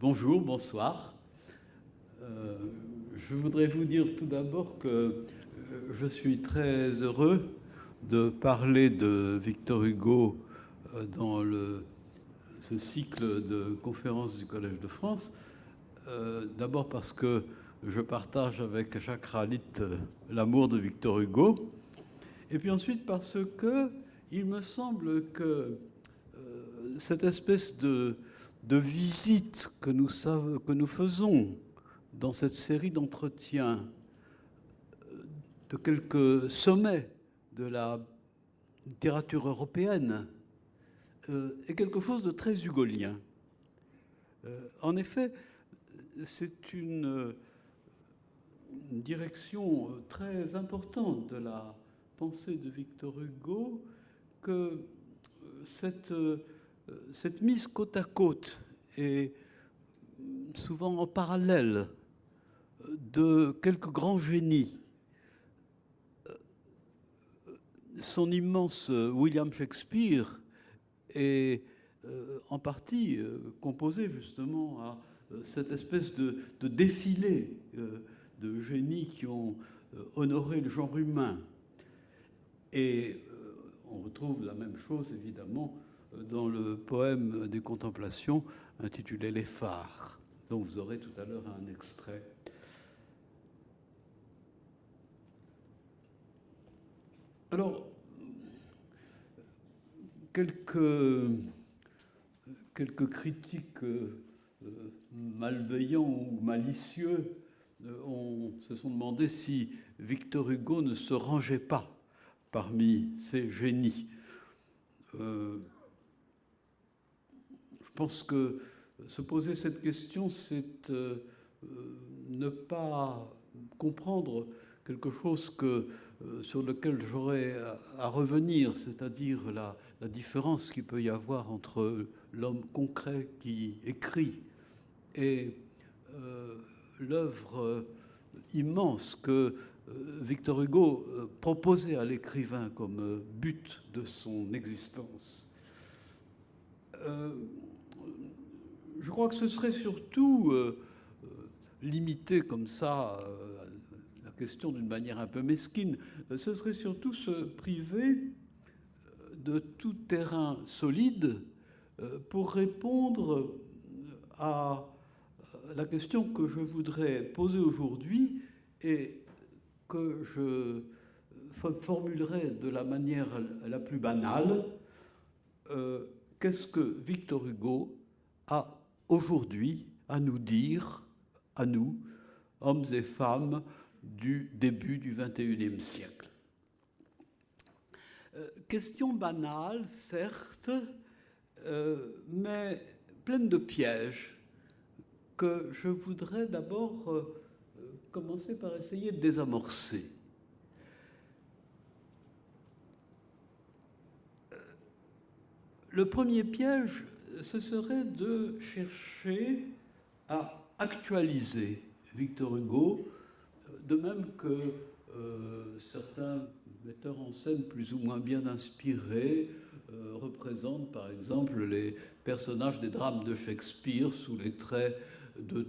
Bonjour, bonsoir. Je voudrais vous dire tout d'abord que je suis très heureux de parler de Victor Hugo dans ce cycle de conférences du Collège de France. D'abord parce que je partage avec Jacques Ralit l'amour de Victor Hugo, et puis ensuite parce que il me semble que cette espèce de visite que nous faisons dans cette série d'entretiens de quelques sommets de la littérature européenne est quelque chose de très hugolien. En effet, c'est une direction très importante de la pensée de Victor Hugo que cette mise côte à côte et souvent en parallèle de quelques grands génies. Son immense William Shakespeare est en partie composé justement à cette espèce de défilé de génies qui ont honoré le genre humain. Et on retrouve la même chose évidemment dans le poème des Contemplations intitulé Les Phares, dont vous aurez tout à l'heure un extrait. Alors, quelques critiques malveillants ou malicieux se sont demandé si Victor Hugo ne se rangeait pas parmi ces génies. Je pense que se poser cette question, c'est ne pas comprendre quelque chose sur lequel j'aurais à revenir, c'est-à-dire la différence qu'il peut y avoir entre l'homme concret qui écrit et l'œuvre immense que Victor Hugo proposait à l'écrivain comme but de son existence. Je crois que ce serait surtout limiter comme ça la question d'une manière un peu mesquine, ce serait surtout se priver de tout terrain solide pour répondre à la question que je voudrais poser aujourd'hui et que je formulerai de la manière la plus banale. Qu'est-ce que Victor Hugo a aujourd'hui à nous dire, à nous, hommes et femmes du début du XXIe siècle? Question banale, certes, mais pleine de pièges que je voudrais d'abord commencer par essayer de désamorcer. Le premier piège, ce serait de chercher à actualiser Victor Hugo, de même que certains metteurs en scène plus ou moins bien inspirés représentent par exemple les personnages des drames de Shakespeare sous les traits de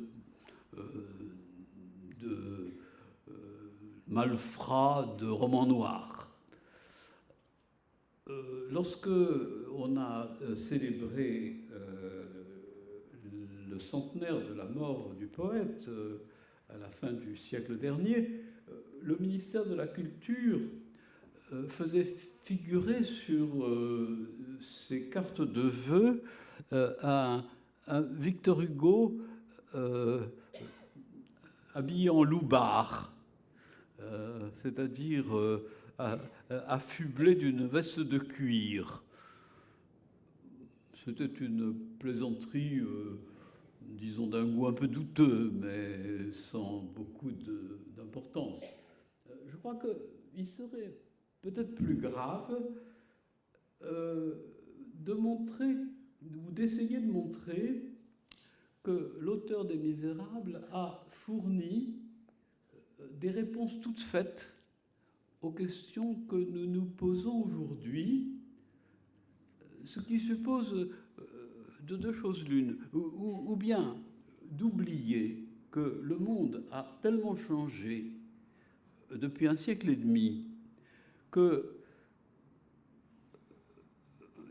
malfrats de romans noirs. Lorsque on a célébré le centenaire de la mort du poète à la fin du siècle dernier, le ministère de la Culture faisait figurer sur ses cartes de vœux un Victor Hugo habillé en loupard, c'est-à-dire affublé d'une veste de cuir. C'était une plaisanterie, disons, d'un goût un peu douteux, mais sans beaucoup d'importance. Je crois qu'il serait peut-être plus grave de montrer, ou d'essayer de montrer que l'auteur des Misérables a fourni des réponses toutes faites aux questions que nous nous posons aujourd'hui, ce qui suppose de deux choses l'une, ou bien d'oublier que le monde a tellement changé depuis un siècle et demi que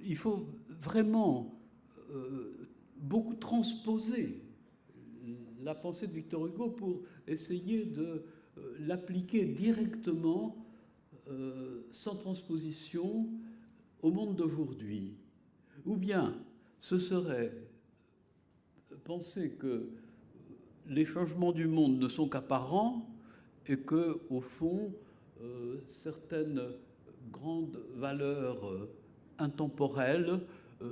il faut vraiment beaucoup transposer la pensée de Victor Hugo pour essayer de l'appliquer directement, sans transposition, au monde d'aujourd'hui. Ou bien ce serait penser que les changements du monde ne sont qu'apparents et que, au fond, certaines grandes valeurs intemporelles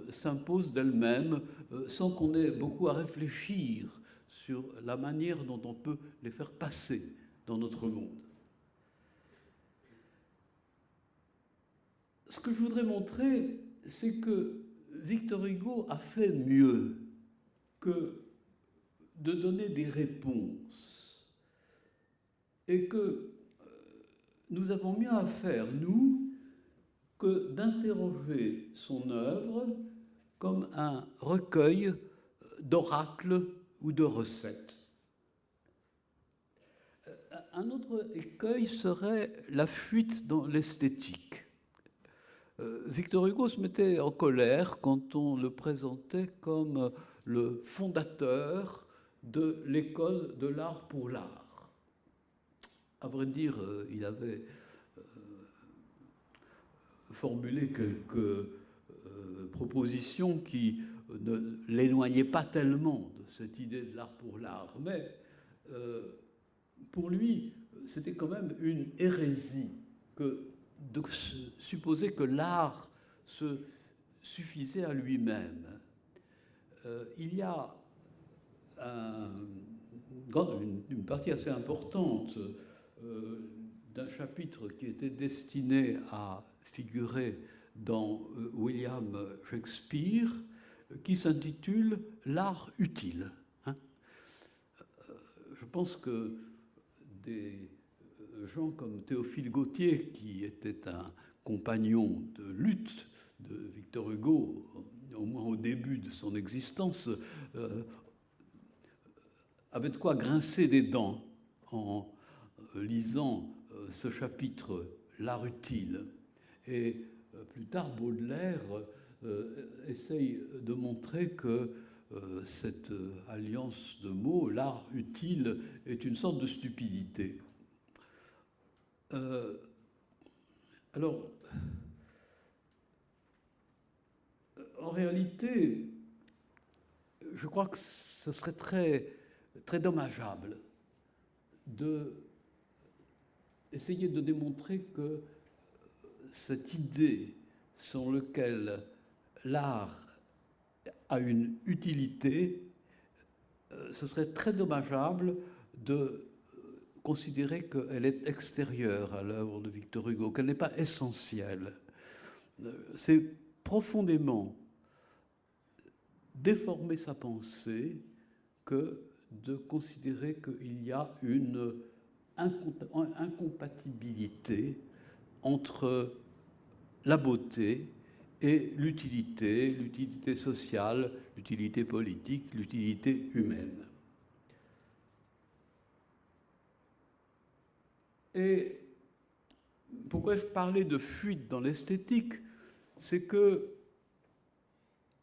s'imposent d'elles-mêmes sans qu'on ait beaucoup à réfléchir sur la manière dont on peut les faire passer dans notre monde. Ce que je voudrais montrer, c'est que Victor Hugo a fait mieux que de donner des réponses et que nous avons mieux à faire, nous, que d'interroger son œuvre comme un recueil d'oracles ou de recettes. Un autre écueil serait la fuite dans l'esthétique. Victor Hugo se mettait en colère quand on le présentait comme le fondateur de l'école de l'art pour l'art. À vrai dire, il avait formulé quelques propositions qui ne l'éloignaient pas tellement de cette idée de l'art pour l'art, mais pour lui, c'était quand même une hérésie que de supposer que l'art se suffisait à lui-même. Il y a une partie assez importante d'un chapitre qui était destiné à figurer dans William Shakespeare, qui s'intitule « L'art utile ». Je pense que des gens comme Théophile Gautier, qui était un compagnon de lutte de Victor Hugo, au moins au début de son existence, avait de quoi grincer des dents en lisant ce chapitre « L'art utile ». Et plus tard, Baudelaire essaye de montrer que cette alliance de mots, l'art utile, est une sorte de stupidité. Alors, en réalité, je crois que ce serait très, très dommageable d'essayer de démontrer que cette idée selon laquelle l'art a une utilité, ce serait très dommageable de considérer qu'elle est extérieure à l'œuvre de Victor Hugo, qu'elle n'est pas essentielle. C'est profondément déformer sa pensée que de considérer qu'il y a une incompatibilité entre la beauté et l'utilité sociale, l'utilité politique, l'utilité humaine. Et pourquoi je parlais de fuite dans l'esthétique, c'est que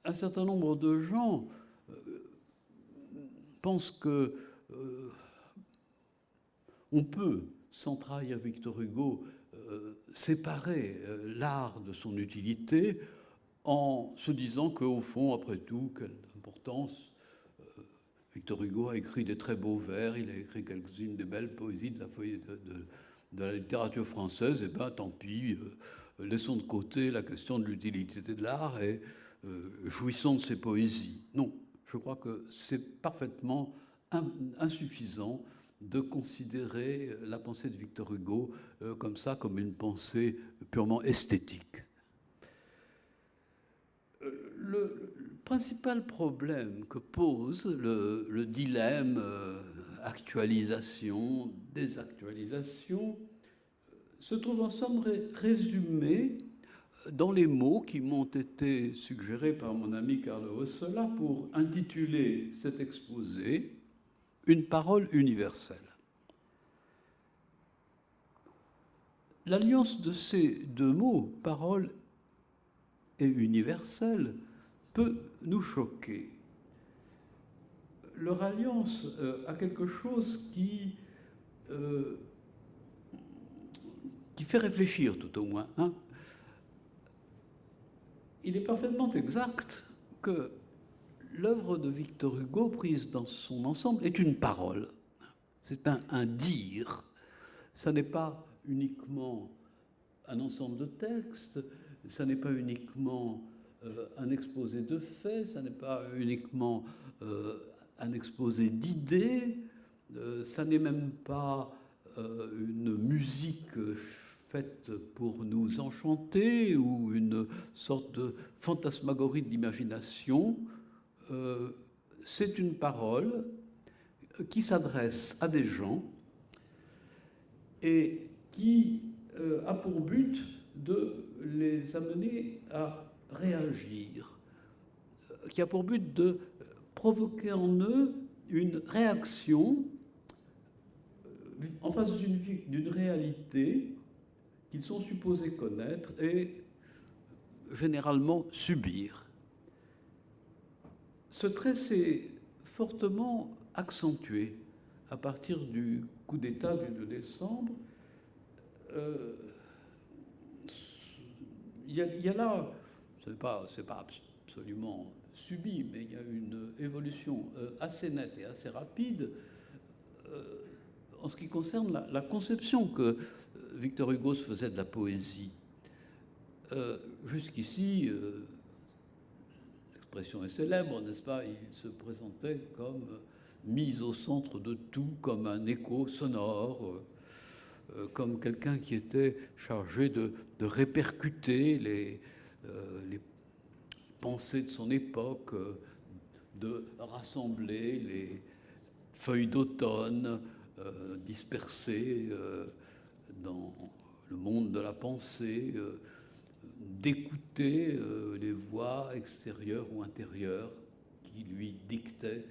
un certain nombre de gens pensent que on peut, sans trahir Victor Hugo, séparer l'art de son utilité en se disant qu'au fond, après tout, quelle importance, Victor Hugo a écrit des très beaux vers, il a écrit quelques-unes des belles poésies de la littérature française, et bien tant pis, laissons de côté la question de l'utilité de l'art et jouissons de ses poésies. Non, je crois que c'est parfaitement insuffisant de considérer la pensée de Victor Hugo comme ça, comme une pensée purement esthétique. Le principal problème que pose le dilemme actualisation, désactualisation, se trouve en somme résumé dans les mots qui m'ont été suggérés par mon ami Carlo Ossola pour intituler cet exposé « Une parole universelle ». L'alliance de ces deux mots, parole et universelle, peut nous choquer. Leur alliance a quelque chose qui fait réfléchir, tout au moins. Hein. Il est parfaitement exact que l'œuvre de Victor Hugo, prise dans son ensemble, est une parole. C'est un dire. Ça n'est pas uniquement un ensemble de textes, ça n'est pas uniquement un exposé de faits, ça n'est pas uniquement un exposé d'idées, ça n'est même pas une musique faite pour nous enchanter ou une sorte de fantasmagorie de l'imagination. C'est une parole qui s'adresse à des gens et qui a pour but de les amener à réagir, qui a pour but de provoquer en eux une réaction en face d'une réalité qu'ils sont supposés connaître et généralement subir. Ce trait s'est fortement accentué à partir du coup d'État du 2 décembre. Il y a là, c'est pas absolument subi, mais il y a une évolution assez nette et assez rapide en ce qui concerne la conception que Victor Hugo se faisait de la poésie. Jusqu'ici, l'expression est célèbre, n'est-ce pas? Il se présentait comme mis au centre de tout, comme un écho sonore, comme quelqu'un qui était chargé de répercuter les pensées de son époque, de rassembler les feuilles d'automne dispersées dans le monde de la pensée, d'écouter les voix extérieures ou intérieures qui lui dictaient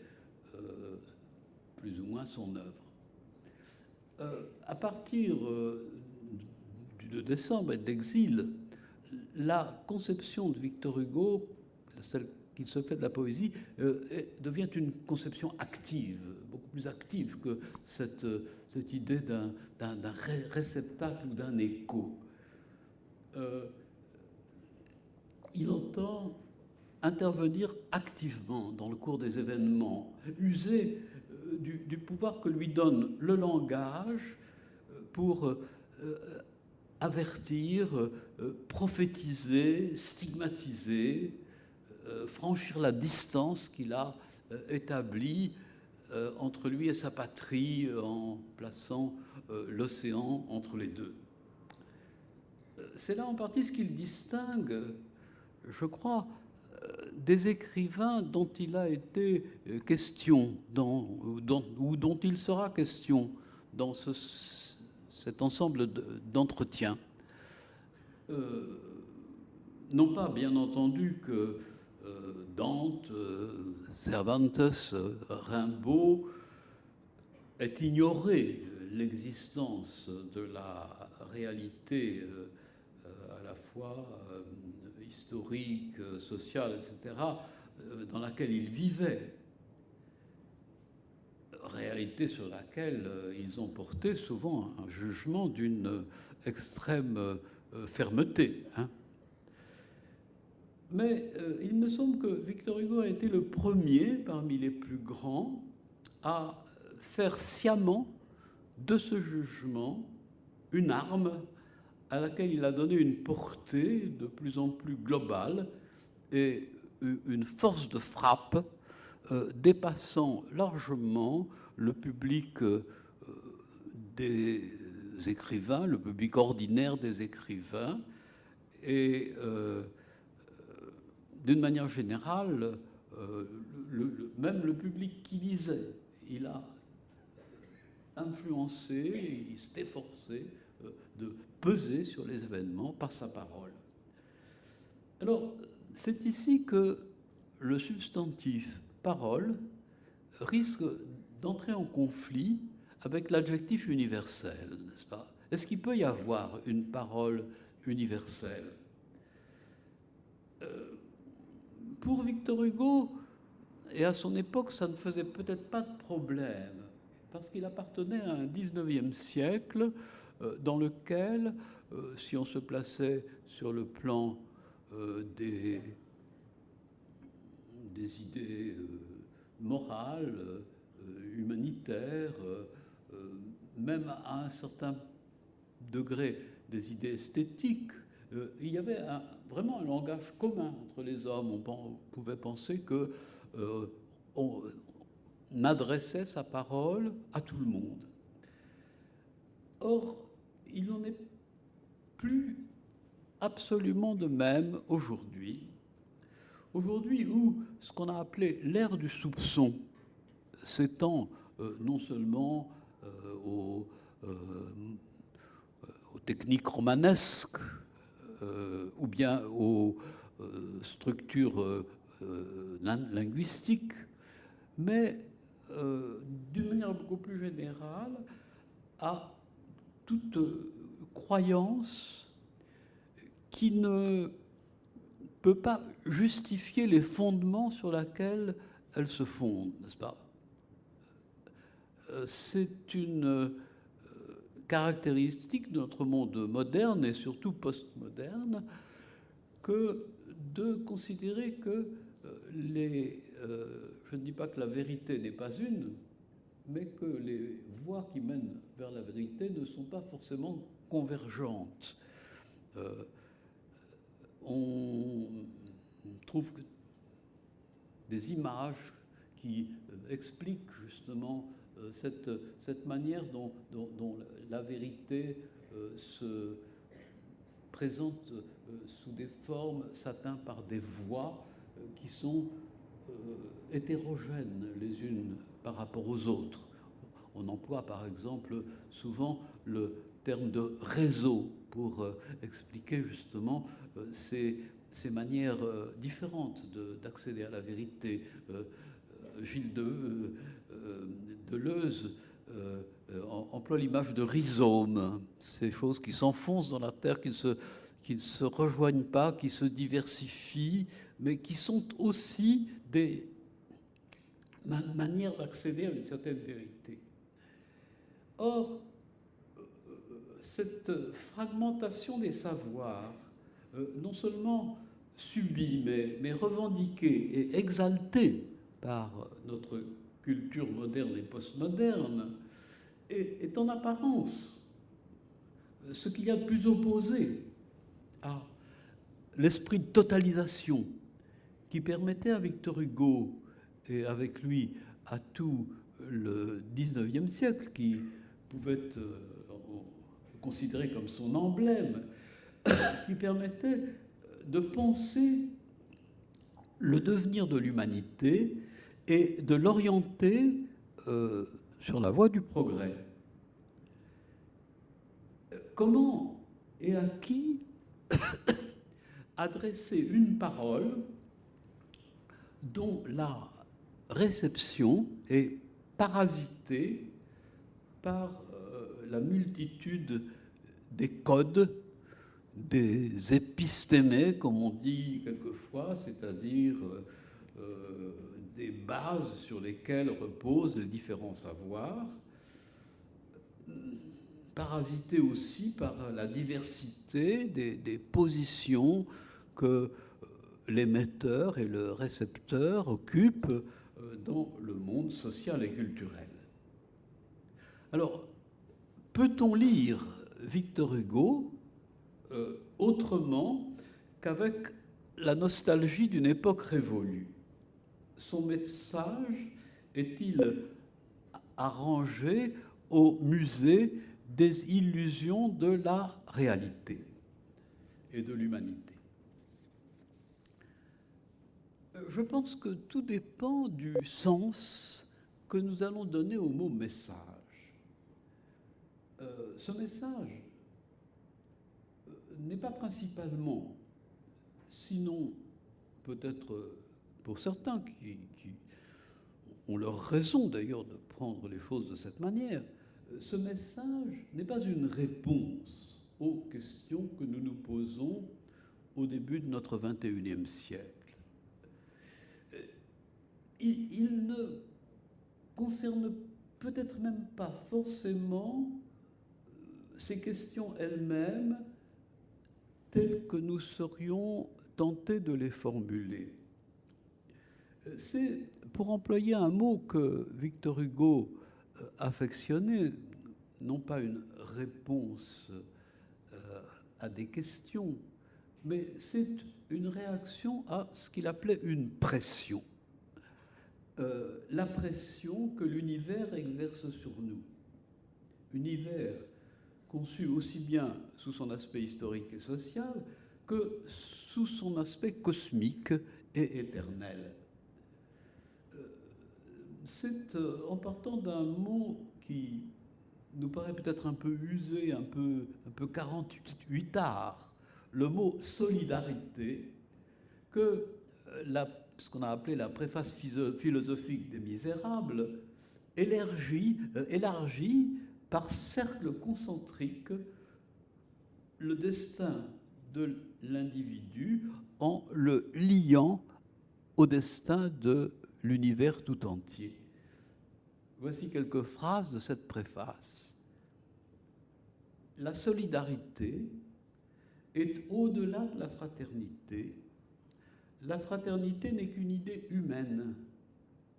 plus ou moins son œuvre. À partir du 2 décembre et de l'exil, la conception de Victor Hugo, celle qu'il se fait de la poésie, devient une conception active, beaucoup plus active que cette idée d'un réceptacle ou d'un écho. Il entend intervenir activement dans le cours des événements, user du pouvoir que lui donne le langage pour avertir, prophétiser, stigmatiser, franchir la distance qu'il a établie entre lui et sa patrie en plaçant l'océan entre les deux. C'est là en partie ce qu'il distingue, je crois, des écrivains dont il a été question, ou dont il sera question dans cet ensemble d'entretiens. Non pas, bien entendu, que Dante, Cervantes, Rimbaud aient ignoré l'existence de la réalité à la fois historique, sociale, etc., dans laquelle ils vivaient. Réalité sur laquelle ils ont porté souvent un jugement d'une extrême fermeté. Hein. Mais il me semble que Victor Hugo a été le premier parmi les plus grands à faire sciemment de ce jugement une arme à laquelle il a donné une portée de plus en plus globale et une force de frappe dépassant largement le public des écrivains, le public ordinaire des écrivains, et d'une manière générale, même le public qui lisait. Il a influencé, il s'est efforcé de peser sur les événements par sa parole. Alors, c'est ici que le substantif parole risque d'entrer en conflit avec l'adjectif universel, n'est-ce pas? Est-ce qu'il peut y avoir une parole universelle? Pour Victor Hugo, et à son époque, ça ne faisait peut-être pas de problème, parce qu'il appartenait à un 19e siècle dans lequel, si on se plaçait sur le plan des idées morales, humanitaires, même à un certain degré des idées esthétiques, il y avait vraiment un langage commun entre les hommes. On pouvait penser que on adressait sa parole à tout le monde. Or, il n'en est plus absolument de même aujourd'hui. Aujourd'hui où ce qu'on a appelé l'ère du soupçon s'étend non seulement aux techniques romanesques ou bien aux structures linguistiques, mais d'une manière beaucoup plus générale à toute croyance qui ne peut pas justifier les fondements sur lesquels elle se fonde, n'est-ce pas? C'est une caractéristique de notre monde moderne et surtout postmoderne que de considérer que je ne dis pas que la vérité n'est pas une, mais que les voies qui mènent vers la vérité ne sont pas forcément convergentes. On trouve des images qui expliquent justement cette manière dont la vérité se présente sous des formes, s'atteint par des voies qui sont hétérogènes les unes par rapport aux autres. On emploie par exemple souvent le terme de réseau pour expliquer justement ces manières différentes d'accéder à la vérité. Gilles Deleuze emploie l'image de rhizome, ces choses qui s'enfoncent dans la terre, qui ne se rejoignent pas, qui se diversifient, mais qui sont aussi des manières d'accéder à une certaine vérité. Or, cette fragmentation des savoirs, non seulement subie, mais revendiquée et exaltée par notre culture moderne et postmoderne, est en apparence ce qu'il y a de plus opposé à l'esprit de totalisation qui permettait à Victor Hugo et avec lui à tout le XIXe siècle, qui pouvait être considéré comme son emblème, qui permettait de penser le devenir de l'humanité et de l'orienter sur la voie du progrès. Comment et à qui adresser une parole dont la réception est parasitée par la multitude des codes, des épistémés, comme on dit quelquefois, c'est-à-dire des bases sur lesquelles reposent les différents savoirs, parasité aussi par la diversité des positions que l'émetteur et le récepteur occupent dans le monde social et culturel. Alors, peut-on lire Victor Hugo autrement qu'avec la nostalgie d'une époque révolue? Son message est-il arrangé au musée des illusions de la réalité et de l'humanité? Je pense que tout dépend du sens que nous allons donner au mot message. Ce message n'est pas principalement sinon peut-être pour certains qui ont leur raison d'ailleurs de prendre les choses de cette manière, ce message n'est pas une réponse aux questions que nous nous posons au début de notre XXIe siècle. Il ne concerne peut-être même pas forcément ces questions elles-mêmes telles que nous serions tentés de les formuler. C'est, pour employer un mot que Victor Hugo affectionnait, non pas une réponse à des questions, mais c'est une réaction à ce qu'il appelait une pression. La pression que l'univers exerce sur nous. Univers conçu aussi bien sous son aspect historique et social que sous son aspect cosmique et éternel. C'est en partant d'un mot qui nous paraît peut-être un peu usé, un peu 48ard, le mot solidarité, que ce qu'on a appelé la préface philosophique des Misérables élargit par cercle concentrique le destin de l'individu en le liant au destin de l'univers tout entier. Voici quelques phrases de cette préface. La solidarité est au-delà de la fraternité. La fraternité n'est qu'une idée humaine.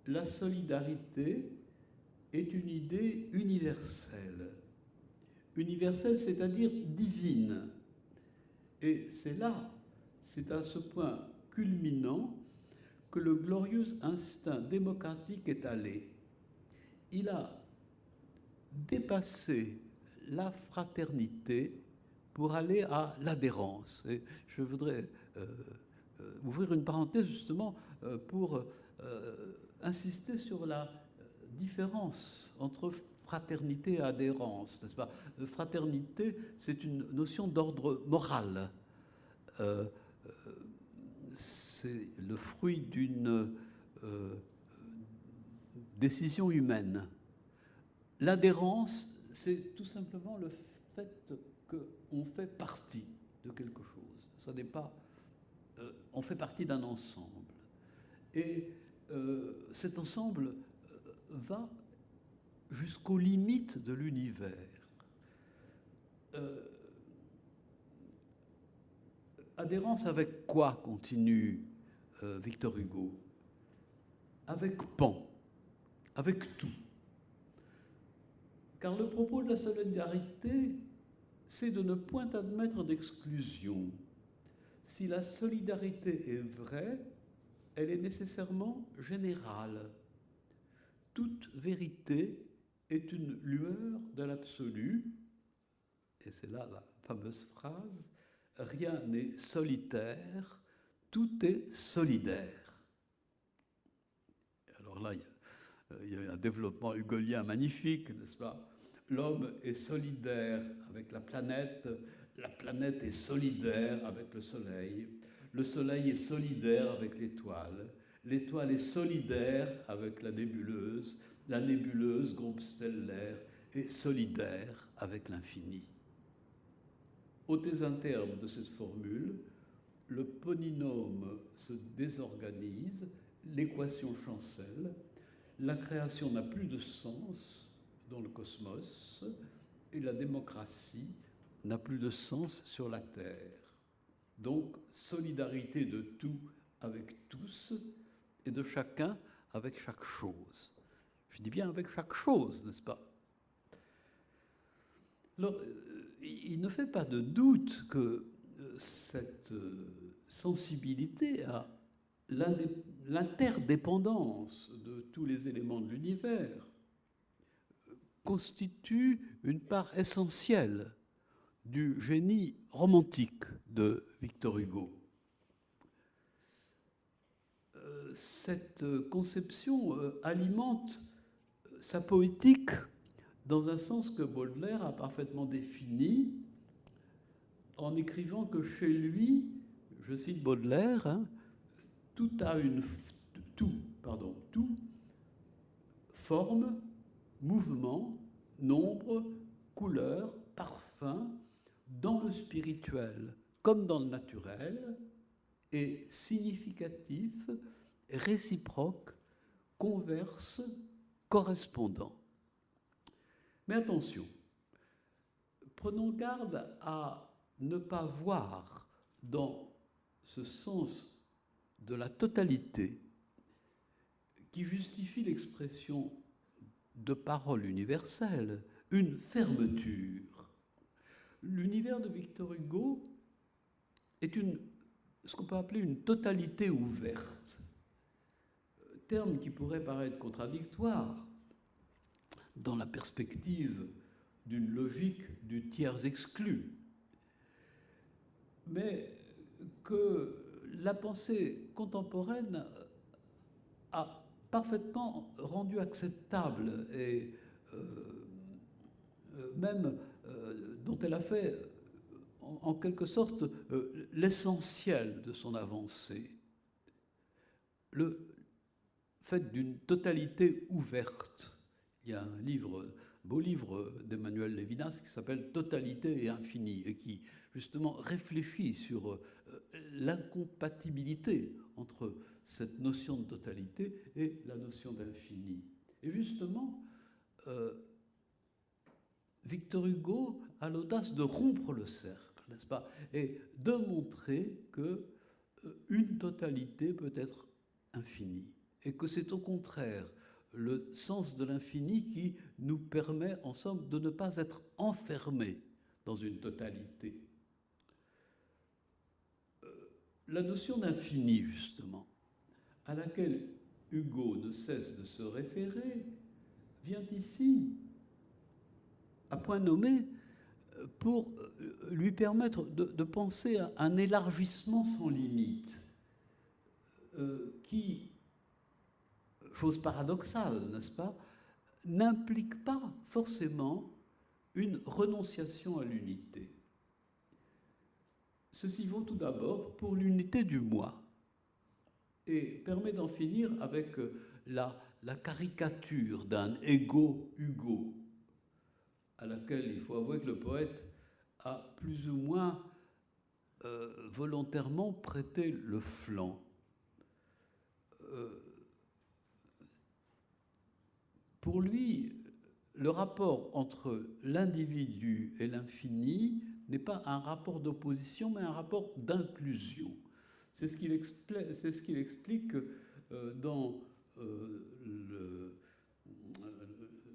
La solidarité est une idée universelle. Universelle, c'est-à-dire divine. Et c'est à ce point culminant que le glorieux instinct démocratique est allé. Il a dépassé la fraternité pour aller à l'adhérence. Et je voudrais ouvrir une parenthèse justement pour insister sur la différence entre fraternité et adhérence, n'est-ce pas? Fraternité, c'est une notion d'ordre moral. C'est le fruit d'une décision humaine. L'adhérence, c'est tout simplement le fait qu'on fait partie de quelque chose. Ça n'est pas... on fait partie d'un ensemble. Et cet ensemble va jusqu'aux limites de l'univers. Adhérence avec quoi, continue Victor Hugo? Avec Pan, avec tout. Car le propos de la solidarité, c'est de ne point admettre d'exclusion. Si la solidarité est vraie, elle est nécessairement générale. Toute vérité est une lueur de l'absolu, et c'est là la fameuse phrase, rien n'est solitaire, tout est solidaire. Alors là, il y a un développement hugolien magnifique, n'est-ce pas? L'homme est solidaire avec la planète est solidaire avec le soleil est solidaire avec l'étoile est solidaire avec la nébuleuse, groupe stellaire, est solidaire avec l'infini. Au terme de cette formule, le polynôme se désorganise, l'équation chancelle, la création n'a plus de sens dans le cosmos et la démocratie n'a plus de sens sur la Terre. Donc, solidarité de tout avec tous et de chacun avec chaque chose. Je dis bien avec chaque chose, n'est-ce pas? Alors, il ne fait pas de doute que cette sensibilité à l'interdépendance de tous les éléments de l'univers constitue une part essentielle du génie romantique de Victor Hugo. Cette conception alimente sa poétique dans un sens que Baudelaire a parfaitement défini en écrivant que chez lui, je cite Baudelaire, hein, tout forme, mouvement, nombre, couleur, parfum, dans le spirituel comme dans le naturel, est significatif, réciproque, converse, correspondant. Mais attention, prenons garde à ne pas voir dans ce sens de la totalité qui justifie l'expression de parole universelle, une fermeture. L'univers de Victor Hugo est ce qu'on peut appeler une totalité ouverte, terme qui pourrait paraître contradictoire dans la perspective d'une logique du tiers exclu, mais que la pensée contemporaine a parfaitement rendu acceptable et même dont elle a fait en quelque sorte l'essentiel de son avancée. Le fait d'une totalité ouverte. Il y a un beau livre d'Emmanuel Lévinas qui s'appelle « Totalité et infini » et qui justement réfléchit sur l'incompatibilité entre cette notion de totalité et la notion d'infini. Et justement, Victor Hugo a l'audace de rompre le cercle, n'est-ce pas, et de montrer qu'une totalité peut être infinie, et que c'est au contraire le sens de l'infini qui nous permet, en somme, de ne pas être enfermés dans une totalité. La notion d'infini, justement, à laquelle Hugo ne cesse de se référer, vient ici, à point nommé, pour lui permettre de penser à un élargissement sans limite, qui, chose paradoxale, n'est-ce pas, n'implique pas forcément une renonciation à l'unité. Ceci vaut tout d'abord pour l'unité du moi et permet d'en finir avec la caricature d'un égo Hugo, à laquelle il faut avouer que le poète a plus ou moins volontairement prêté le flanc. Pour lui, le rapport entre l'individu et l'infini n'est pas un rapport d'opposition, mais un rapport d'inclusion. C'est ce qu'il explique dans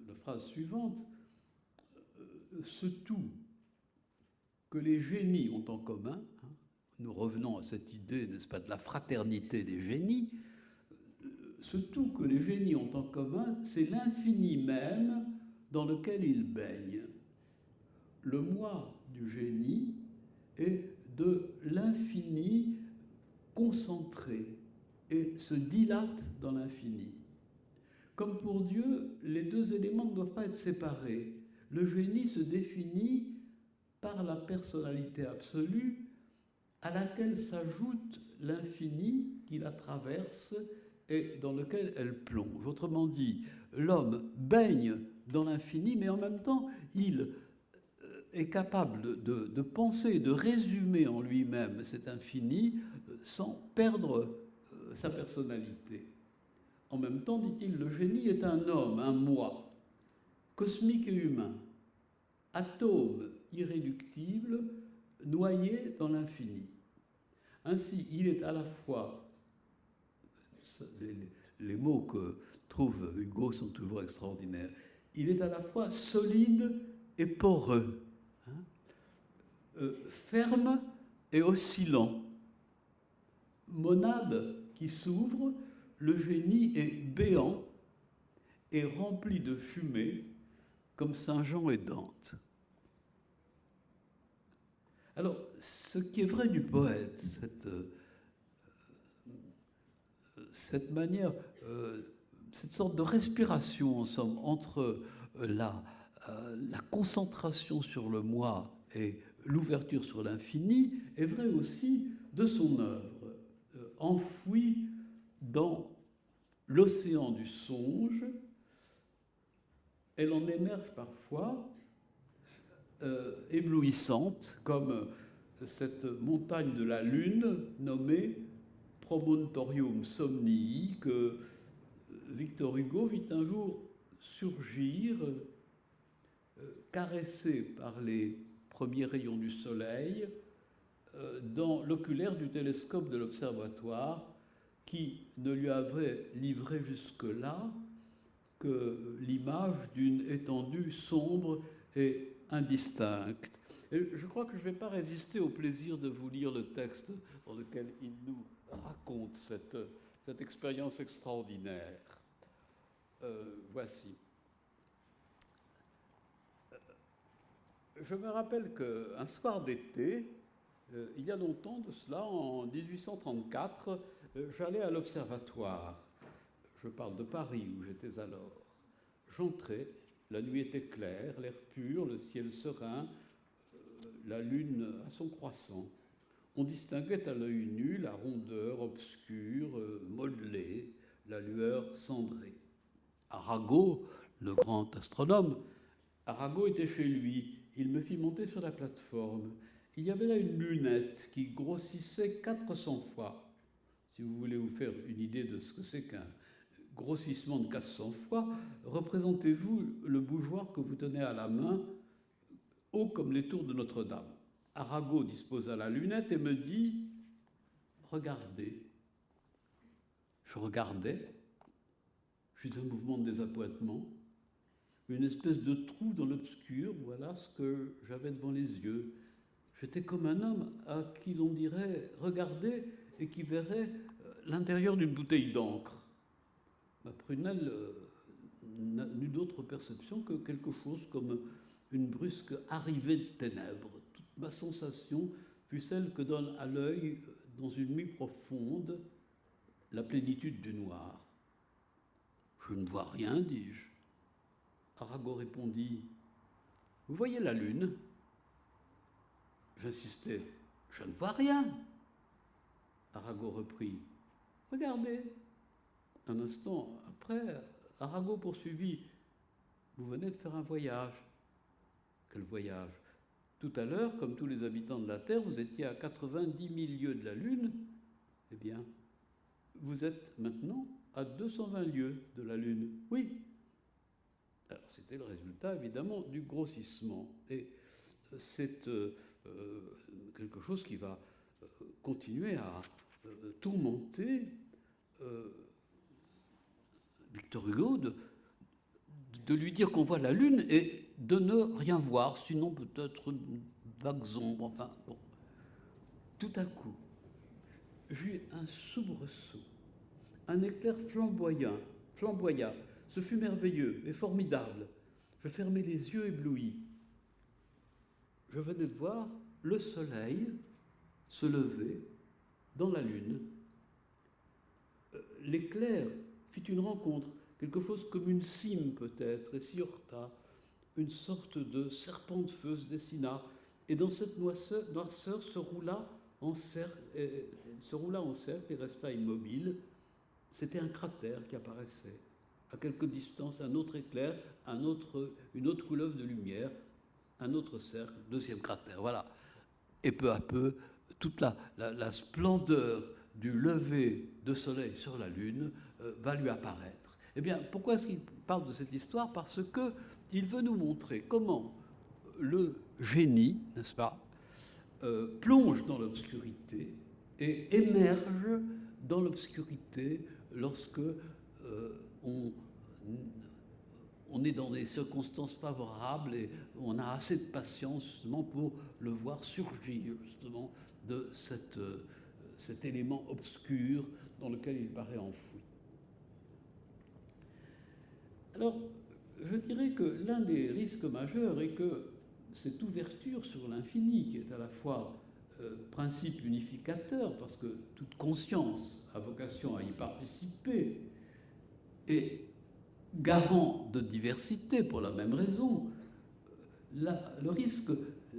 la phrase suivante. Ce tout que les génies ont en commun, hein, nous revenons à cette idée, n'est-ce pas, de la fraternité des génies, ce tout que les génies ont en commun, c'est l'infini même dans lequel ils baignent. Le moi du génie est de l'infini concentré et se dilate dans l'infini. Comme pour Dieu, les deux éléments ne doivent pas être séparés. Le génie se définit par la personnalité absolue à laquelle s'ajoute l'infini qui la traverse et dans lequel elle plonge. Autrement dit, l'homme baigne dans l'infini, mais en même temps, il est capable de penser, de résumer en lui-même cet infini sans perdre sa personnalité. En même temps, dit-il, le génie est un homme, un moi, cosmique et humain, atome irréductible, noyé dans l'infini. Ainsi, il est à la fois, les mots que trouve Hugo sont toujours extraordinaires, il est à la fois solide et poreux, hein, ferme et oscillant, monade qui s'ouvre, le génie est béant et rempli de fumée comme Saint Jean et Dante. Alors, ce qui est vrai du poète, cette manière, cette sorte de respiration, en somme, entre la concentration sur le moi et l'ouverture sur l'infini, est vrai aussi de son œuvre, enfouie dans l'océan du songe. Elle en émerge parfois éblouissante, comme cette montagne de la Lune nommée Promontorium Somnii, que Victor Hugo vit un jour surgir, caressé par les premiers rayons du soleil, dans l'oculaire du télescope de l'observatoire, qui ne lui avait livré jusque-là que l'image d'une étendue sombre et indistincte. Et je crois que je ne vais pas résister au plaisir de vous lire le texte dans lequel il nous raconte cette expérience extraordinaire. Voici. Je me rappelle qu'un soir d'été, il y a longtemps de cela, en 1834, j'allais à l'observatoire. Je parle de Paris, où j'étais alors. J'entrais, la nuit était claire, l'air pur, le ciel serein, la lune à son croissant. On distinguait à l'œil nu la rondeur obscure, modelée, la lueur cendrée. Arago, le grand astronome, Arago était chez lui. Il me fit monter sur la plateforme. Il y avait là une lunette qui grossissait 400 fois. Si vous voulez vous faire une idée de ce que c'est qu'un grossissement de 400 fois, représentez-vous le bougeoir que vous tenez à la main, haut comme les tours de Notre-Dame. Arago disposa la lunette et me dit « Regardez ». Je regardais, puis un mouvement de désappointement, une espèce de trou dans l'obscur, voilà ce que j'avais devant les yeux. J'étais comme un homme à qui l'on dirait « Regardez » et qui verrait l'intérieur d'une bouteille d'encre. Ma prunelle n'eut d'autre perception que quelque chose comme une brusque arrivée de ténèbres. Toute ma sensation fut celle que donne à l'œil, dans une nuit profonde, la plénitude du noir. « Je ne vois rien, dis-je. » Arago répondit « Vous voyez la lune ?» J'insistais « Je ne vois rien. » Arago reprit « Regardez. » Un instant après, Arago poursuivit « Vous venez de faire un voyage. » Quel voyage? Tout à l'heure, comme tous les habitants de la Terre, vous étiez à 90 000 lieues de la Lune. Eh bien, vous êtes maintenant à 220 lieues de la Lune. Oui. Alors, c'était le résultat, évidemment, du grossissement. Et c'est quelque chose qui va continuer à tourmenter Victor Hugo, de lui dire qu'on voit la Lune et de ne rien voir, sinon peut-être vagues ombres, enfin, bon. Tout à coup, j'eus un soubresaut, un éclair flamboya. Ce fut merveilleux et formidable. Je fermai les yeux éblouis. Je venais de voir le soleil se lever dans la Lune. L'éclair fit une rencontre, quelque chose comme une cime peut-être, et s'y heurta. Une sorte de serpent de feu se dessina, et dans cette noirceur se roula en cercle et resta immobile. C'était un cratère qui apparaissait. À quelque distance, un autre éclair, une autre couleuvre de lumière, un autre cercle, deuxième cratère, voilà. Et peu à peu, toute la splendeur du lever de soleil sur la Lune va lui apparaître. Eh bien, pourquoi est-ce qu'il parle de cette histoire? Parce qu'il veut nous montrer comment le génie, n'est-ce pas, plonge dans l'obscurité et émerge dans l'obscurité lorsque on est dans des circonstances favorables et on a assez de patience justement pour le voir surgir justement de cet élément obscur dans lequel il paraît enfoui. Alors, je dirais que l'un des risques majeurs est que cette ouverture sur l'infini, qui est à la fois principe unificateur, parce que toute conscience a vocation à y participer, et garant de diversité pour la même raison, le risque,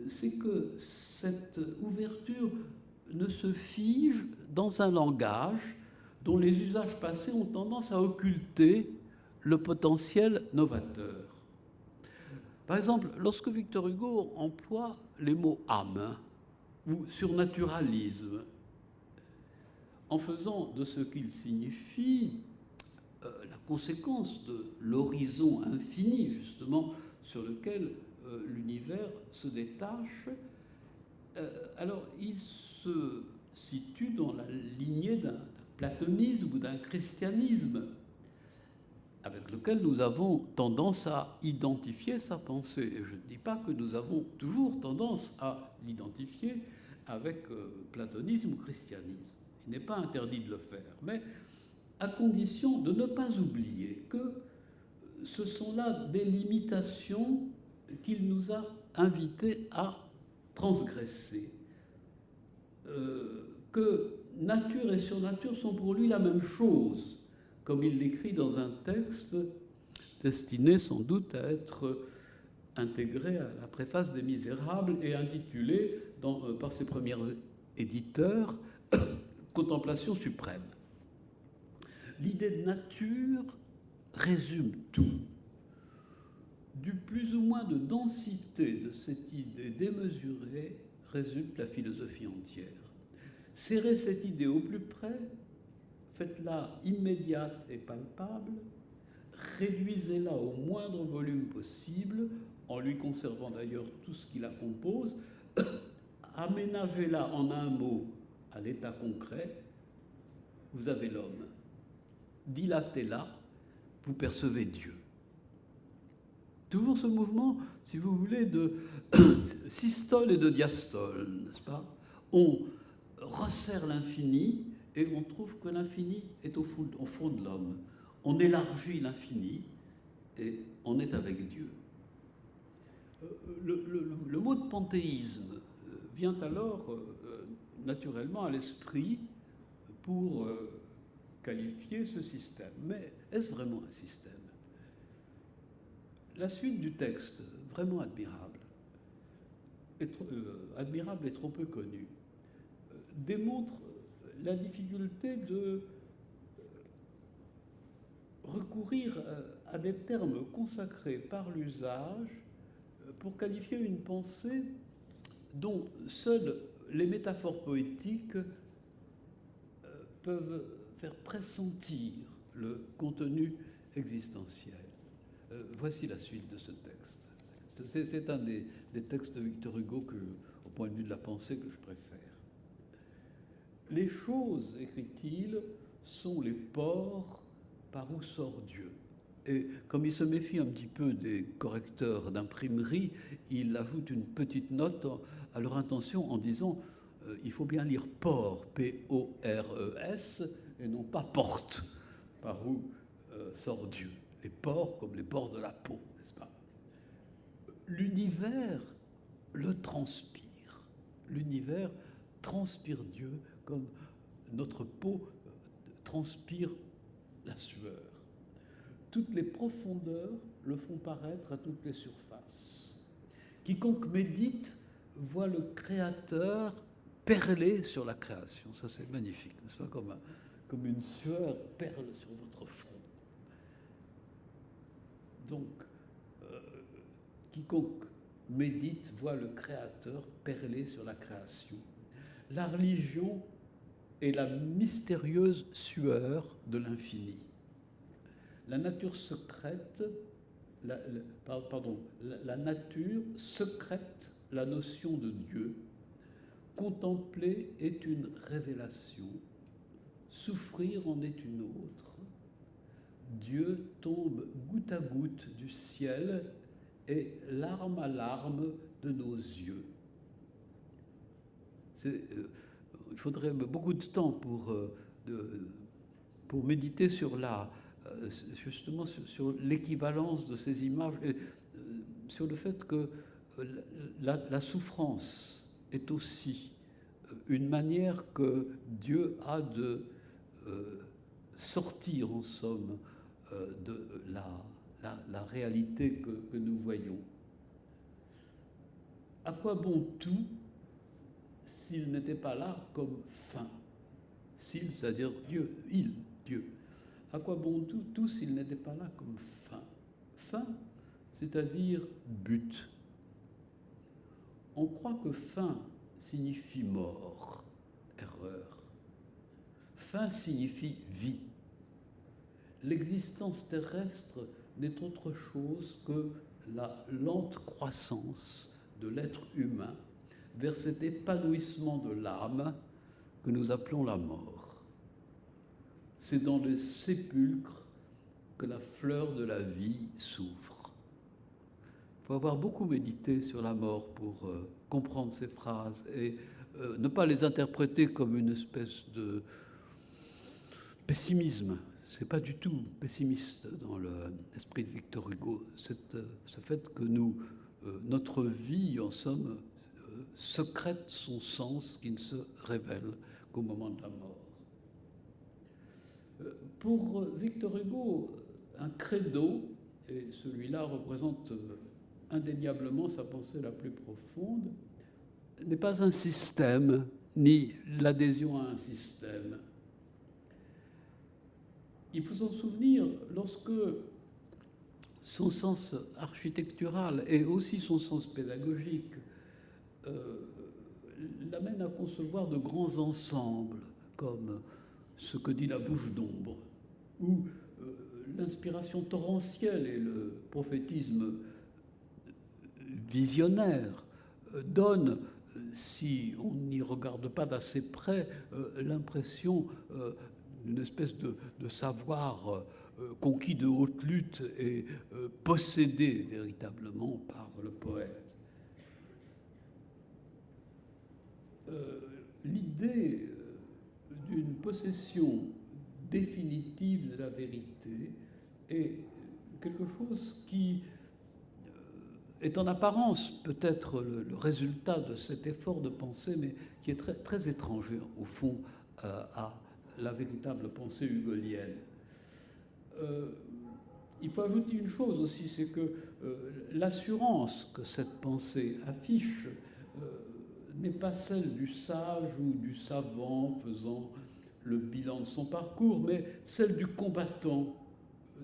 c'est que cette ouverture ne se fige dans un langage dont les usages passés ont tendance à occulter le potentiel novateur. Par exemple, lorsque Victor Hugo emploie les mots âme ou surnaturalisme, en faisant de ce qu'il signifie la conséquence de l'horizon infini, justement, sur lequel l'univers se détache, alors il se situe dans la lignée d'un platonisme ou d'un christianisme avec lequel nous avons tendance à identifier sa pensée. Et je ne dis pas que nous avons toujours tendance à l'identifier avec platonisme ou christianisme. Il n'est pas interdit de le faire, mais à condition de ne pas oublier que ce sont là des limitations qu'il nous a invités à transgresser, que nature et surnature sont pour lui la même chose, comme il l'écrit dans un texte destiné sans doute à être intégré à la préface des Misérables et intitulé par ses premiers éditeurs Contemplation suprême. L'idée de nature résume tout. Du plus ou moins de densité de cette idée démesurée résulte la philosophie entière. Serrez cette idée au plus près, faites-la immédiate et palpable, réduisez-la au moindre volume possible, en lui conservant d'ailleurs tout ce qui la compose, aménagez-la en un mot à l'état concret, vous avez l'homme. Dilatez-la, vous percevez Dieu. Toujours ce mouvement, si vous voulez, de systole et de diastole, n'est-ce pas? On resserre l'infini et on trouve que l'infini est au fond de l'homme. On élargit l'infini et on est avec Dieu. Le mot de panthéisme vient alors naturellement à l'esprit pour qualifier ce système. Mais est-ce vraiment un système? La suite du texte, vraiment admirable, admirable et trop peu connue, démontre la difficulté de recourir à des termes consacrés par l'usage pour qualifier une pensée dont seules les métaphores poétiques peuvent faire pressentir le contenu existentiel. Voici la suite de ce texte. C'est un des textes de Victor Hugo que, au point de vue de la pensée, que je préfère. Les choses, écrit-il, sont les ports par où sort Dieu. Et comme il se méfie un petit peu des correcteurs d'imprimerie, il ajoute une petite note à leur intention en disant il faut bien lire port, P-O-R-E-S, et non pas porte, par où sort Dieu. Les pores comme les pores de la peau, n'est-ce pas? L'univers le transpire. L'univers transpire Dieu comme notre peau transpire la sueur. Toutes les profondeurs le font paraître à toutes les surfaces. Quiconque médite voit le Créateur perler sur la création. Ça, c'est magnifique, n'est-ce pas? Comme une sueur perle sur votre front. Donc, quiconque médite voit le Créateur perler sur la création. La religion est la mystérieuse sueur de l'infini. La nature secrète, la nature secrète la notion de Dieu. Contempler est une révélation, souffrir en est une autre. Dieu tombe goutte à goutte du ciel et larme à larme de nos yeux. Il faudrait beaucoup de temps pour méditer sur justement sur l'équivalence de ces images et sur le fait que la souffrance est aussi une manière que Dieu a de sortir en somme de la réalité que nous voyons. À quoi bon tout s'il n'était pas là comme fin. S'il, c'est-à-dire Dieu, Dieu. À quoi bon tout s'il n'était pas là comme fin? Fin, c'est-à-dire but. On croit que fin signifie mort, erreur. Fin signifie vie. L'existence terrestre n'est autre chose que la lente croissance de l'être humain vers cet épanouissement de l'âme que nous appelons la mort. C'est dans le sépulcre que la fleur de la vie s'ouvre. Il faut avoir beaucoup médité sur la mort pour comprendre ces phrases et ne pas les interpréter comme une espèce de pessimisme. Ce n'est pas du tout pessimiste dans l'esprit de Victor Hugo, ce fait que notre vie, en somme, secrète son sens qui ne se révèle qu'au moment de la mort. Pour Victor Hugo, un credo, et celui-là représente indéniablement sa pensée la plus profonde, n'est pas un système, ni l'adhésion à un système. Il faut s'en souvenir lorsque son sens architectural et aussi son sens pédagogique l'amènent à concevoir de grands ensembles, comme ce que dit la bouche d'ombre, où l'inspiration torrentielle et le prophétisme visionnaire donnent, si on n'y regarde pas d'assez près, l'impression d'une espèce de savoir conquis de haute lutte et possédé véritablement par le poète. L'idée d'une possession définitive de la vérité est quelque chose qui est en apparence peut-être le résultat de cet effort de pensée, mais qui est très, très étranger au fond à la véritable pensée hugolienne. Il faut ajouter une chose aussi, c'est que l'assurance que cette pensée affiche n'est pas celle du sage ou du savant faisant le bilan de son parcours, mais celle du combattant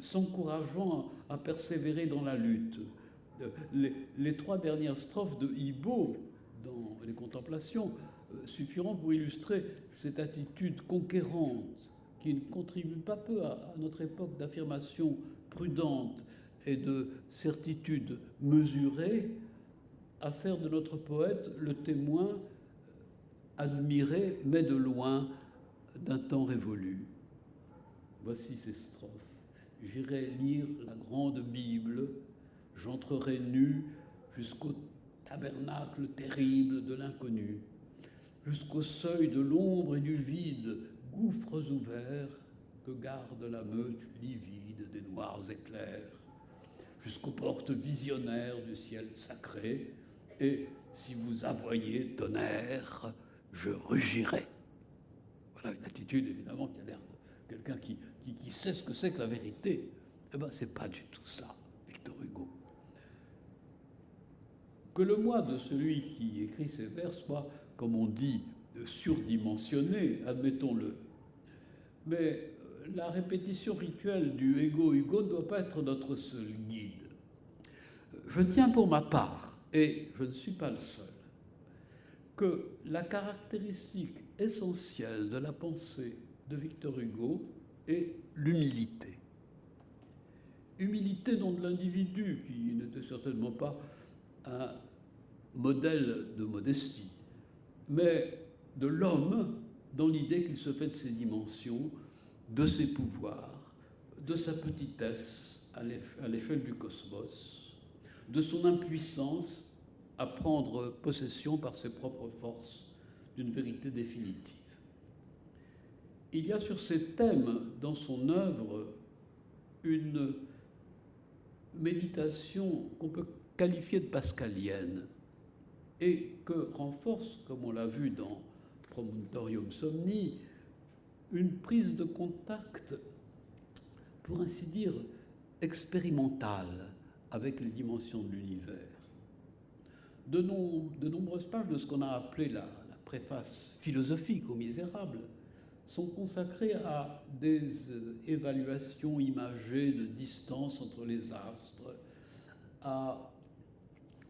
s'encourageant à persévérer dans la lutte. Les trois dernières strophes de Ibo dans les Contemplations suffiront pour illustrer cette attitude conquérante qui contribue pas peu à notre époque d'affirmation prudente et de certitude mesurée, à faire de notre poète le témoin admiré, mais de loin, d'un temps révolu. Voici ces strophes. J'irai lire la grande Bible, j'entrerai nu jusqu'au tabernacle terrible de l'inconnu, jusqu'au seuil de l'ombre et du vide, gouffres ouverts que garde la meute livide des noirs éclairs, jusqu'aux portes visionnaires du ciel sacré, et si vous aboyez tonnerre, je rugirai. Voilà une attitude évidemment qui a l'air de quelqu'un qui sait ce que c'est que la vérité. Eh bien, c'est pas du tout ça, Victor Hugo. Que le moi de celui qui écrit ces vers soit, comme on dit, surdimensionné, admettons-le. Mais la répétition rituelle du ego Hugo ne doit pas être notre seul guide. Je tiens pour ma part, et je ne suis pas le seul, que la caractéristique essentielle de la pensée de Victor Hugo est l'humilité. Humilité non de l'individu, qui n'était certainement pas un modèle de modestie, mais de l'homme dans l'idée qu'il se fait de ses dimensions, de ses pouvoirs, de sa petitesse à l'échelle du cosmos, de son impuissance à prendre possession par ses propres forces d'une vérité définitive. Il y a sur ces thèmes dans son œuvre une méditation qu'on peut qualifier de pascalienne et que renforce, comme on l'a vu dans Promontorium Somni, une prise de contact, pour ainsi dire, expérimentale avec les dimensions de l'univers. De nombreuses pages de ce qu'on a appelé la préface philosophique aux Misérables, sont consacrés à des évaluations imagées de distance entre les astres, à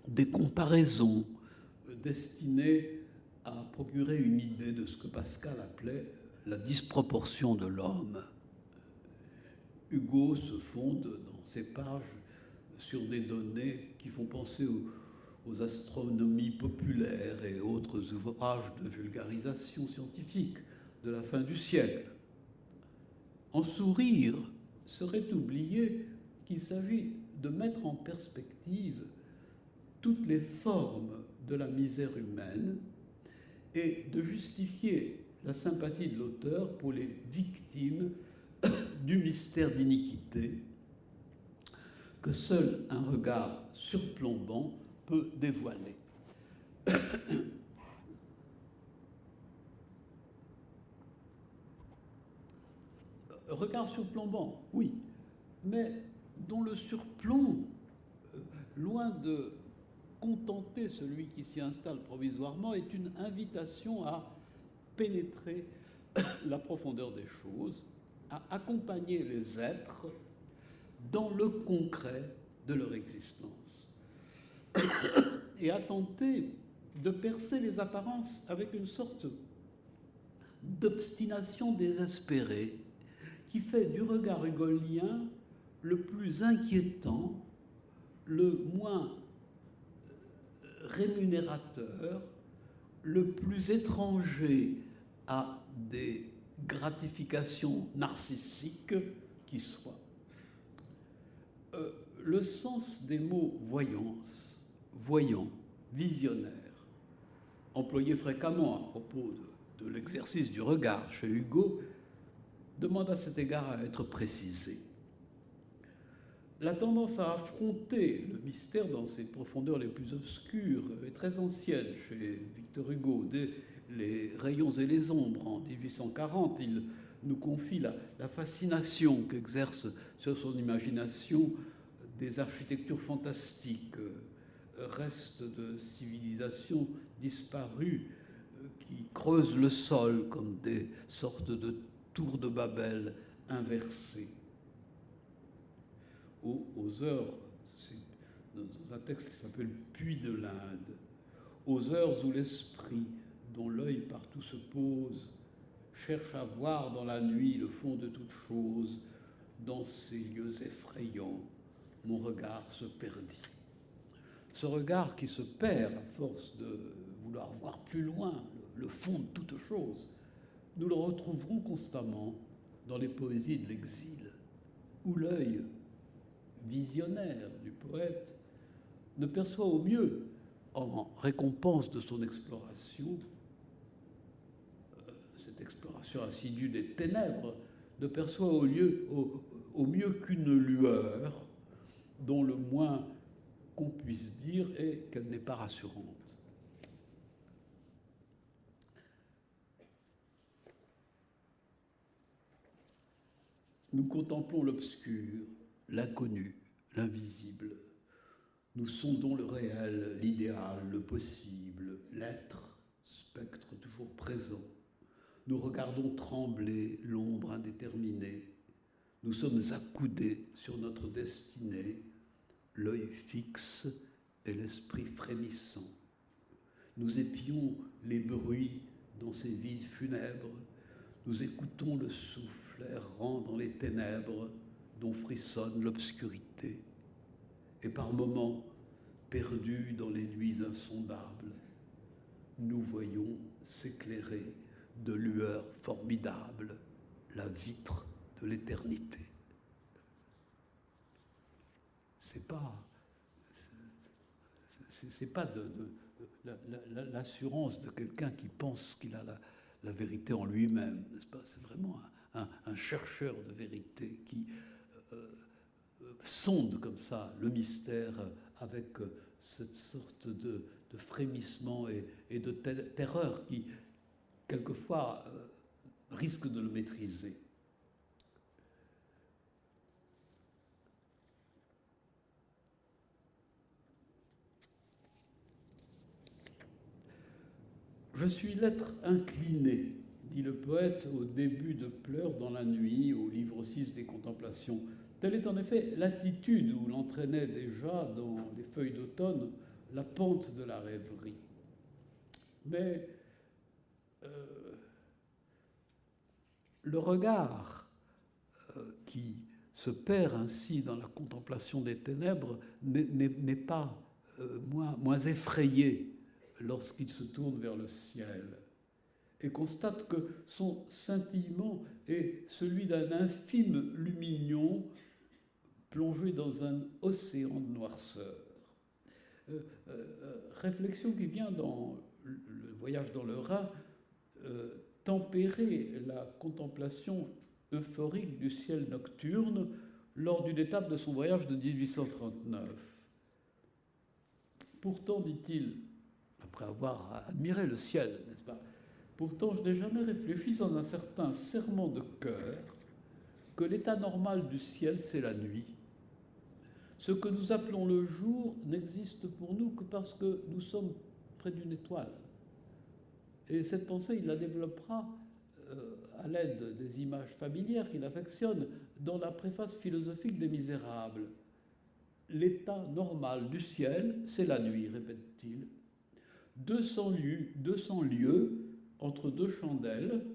des comparaisons destinées à procurer une idée de ce que Pascal appelait la disproportion de l'homme. Hugo se fonde dans ses pages sur des données qui font penser aux astronomies populaires et autres ouvrages de vulgarisation scientifique de la fin du siècle. En sourire serait oublier qu'il s'agit de mettre en perspective toutes les formes de la misère humaine et de justifier la sympathie de l'auteur pour les victimes du mystère d'iniquité que seul un regard surplombant peut dévoiler. Regard surplombant, oui, mais dont le surplomb, loin de contenter celui qui s'y installe provisoirement, est une invitation à pénétrer la profondeur des choses, à accompagner les êtres dans le concret de leur existence et à tenter de percer les apparences avec une sorte d'obstination désespérée qui fait du regard hugolien le plus inquiétant, le moins rémunérateur, le plus étranger à des gratifications narcissiques qui soient. Le sens des mots voyance, voyant, visionnaire, employé fréquemment à propos de l'exercice du regard chez Hugo, demande à cet égard à être précisé. La tendance à affronter le mystère dans ses profondeurs les plus obscures est très ancienne chez Victor Hugo. Dès Les rayons et les ombres, en 1840, il nous confie la fascination qu'exerce sur son imagination des architectures fantastiques, restes de civilisations disparues qui creusent le sol comme des sortes de tours de Babel inversées. Aux heures, c'est dans un texte qui s'appelle Puits de l'Inde, aux heures où l'esprit, dont l'œil partout se pose, cherche à voir dans la nuit le fond de toute chose, dans ces lieux effrayants, mon regard se perdit. Ce regard qui se perd à force de vouloir voir plus loin le fond de toute chose, nous le retrouverons constamment dans les poésies de l'exil, où l'œil visionnaire du poète ne perçoit au mieux, en récompense de son exploration, cette exploration assidue des ténèbres, ne perçoit au mieux qu'une lueur dont le moins qu'on puisse dire est qu'elle n'est pas rassurante. Nous contemplons l'obscur, l'inconnu, l'invisible. Nous sondons le réel, l'idéal, le possible, l'être, spectre toujours présent. Nous regardons trembler l'ombre indéterminée. Nous sommes accoudés sur notre destinée, l'œil fixe et l'esprit frémissant. Nous épions les bruits dans ces villes funèbres. Nous écoutons le souffle errant dans les ténèbres dont frissonne l'obscurité. Et par moments, perdus dans les nuits insondables, nous voyons s'éclairer de lueurs formidables la vitre de l'éternité. C'est pas l'assurance de quelqu'un qui pense qu'il a la vérité en lui-même, n'est-ce pas? C'est vraiment un chercheur de vérité qui sonde comme ça le mystère avec cette sorte de frémissement et de terreur qui, quelquefois, risque de le maîtriser. Je suis l'être incliné, dit le poète au début de Pleurs dans la nuit, au livre 6 des Contemplations. Telle est en effet l'attitude où l'entraînait déjà dans les feuilles d'automne la pente de la rêverie. Mais le regard qui se perd ainsi dans la contemplation des ténèbres n'est pas moins effrayé lorsqu'il se tourne vers le ciel et constate que son scintillement est celui d'un infime lumignon plongé dans un océan de noirceur. Réflexion qui vient dans le voyage dans le Rhin, tempérer la contemplation euphorique du ciel nocturne lors d'une étape de son voyage de 1839. Pourtant, dit-il, après avoir admiré le ciel, n'est-ce pas, pourtant je n'ai jamais réfléchi sans un certain serrement de cœur que l'état normal du ciel, c'est la nuit. Ce que nous appelons le jour n'existe pour nous que parce que nous sommes près d'une étoile. Et cette pensée, il la développera à l'aide des images familières qu'il affectionne dans la préface philosophique des Misérables. L'état normal du ciel, c'est la nuit, répète-t-il. 200 lieues entre deux chandelles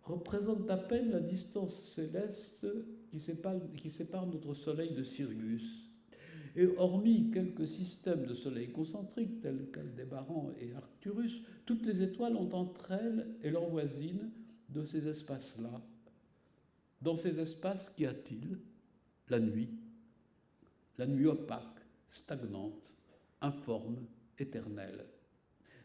représentent à peine la distance céleste qui sépare notre soleil de Sirius. Et hormis quelques systèmes de soleils concentriques tels qu'Aldébaran et Arcturus, toutes les étoiles ont entre elles et leurs voisines de ces espaces-là. Dans ces espaces, qu'y a-t-il? La nuit opaque, stagnante, informe, éternelle.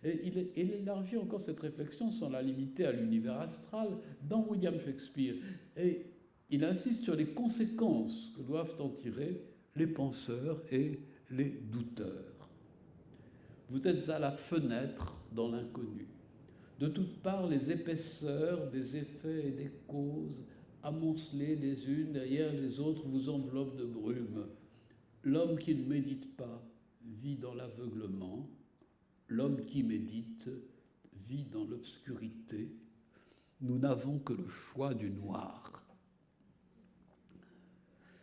Et il élargit encore cette réflexion sans la limiter à l'univers astral dans William Shakespeare. Et il insiste sur les conséquences que doivent en tirer les penseurs et les douteurs. Vous êtes à la fenêtre dans l'inconnu. De toutes parts, les épaisseurs des effets et des causes, amoncelées les unes derrière les autres, vous enveloppent de brume. L'homme qui ne médite pas vit dans l'aveuglement. L'homme qui médite vit dans l'obscurité. Nous n'avons que le choix du noir.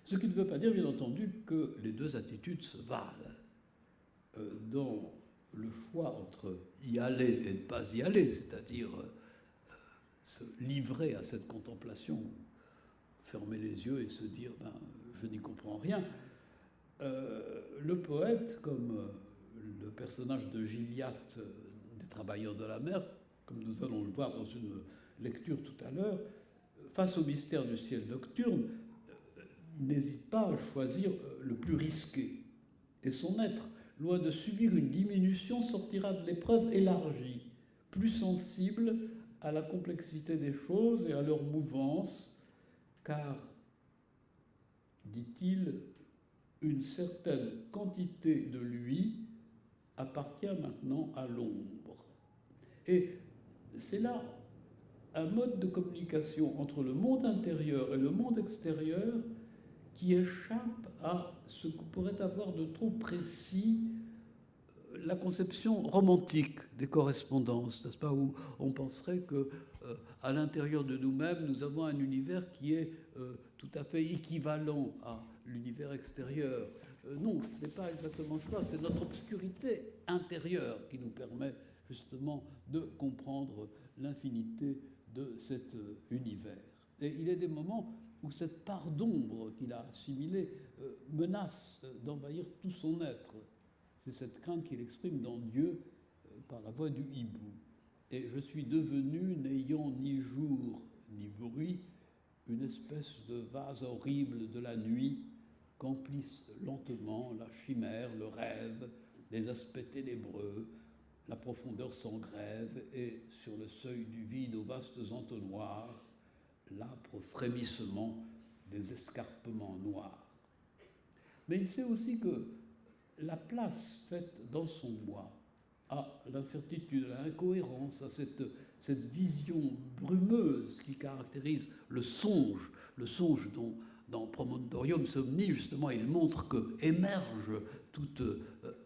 Ce qui ne veut pas dire, bien entendu, que les deux attitudes se valent. Dans le choix entre y aller et ne pas y aller, c'est-à-dire se livrer à cette contemplation, fermer les yeux et se dire « je n'y comprends rien », le poète, comme le personnage de Gilliatt des Travailleurs de la mer, comme nous allons le voir dans une lecture tout à l'heure, face au mystère du ciel nocturne, n'hésite pas à choisir le plus risqué. Et son être, loin de subir une diminution, sortira de l'épreuve élargie, plus sensible à la complexité des choses et à leur mouvance, car, dit-il, une certaine quantité de lui appartient maintenant à l'ombre. Et c'est là un mode de communication entre le monde intérieur et le monde extérieur qui échappe à ce que pourrait avoir de trop précis la conception romantique des correspondances, n'est-ce pas, où on penserait que à l'intérieur de nous-mêmes, nous avons un univers qui est tout à fait équivalent à l'univers extérieur. Non, ce n'est pas exactement ça, c'est notre obscurité intérieure qui nous permet justement de comprendre l'infinité de cet univers. Et il y a des moments où cette part d'ombre qu'il a assimilée menace d'envahir tout son être. C'est cette crainte qu'il exprime dans Dieu par la voix du hibou. Et je suis devenu, n'ayant ni jour ni bruit, une espèce de vase horrible de la nuit qu'emplissent lentement la chimère, le rêve, les aspects ténébreux, la profondeur sans grève, et sur le seuil du vide aux vastes entonnoirs, l'âpre frémissement des escarpements noirs. Mais il sait aussi que la place faite dans son moi à l'incertitude, à l'incohérence, à cette vision brumeuse qui caractérise le songe dont dans Promondorium Somni, justement, il montre que émerge toute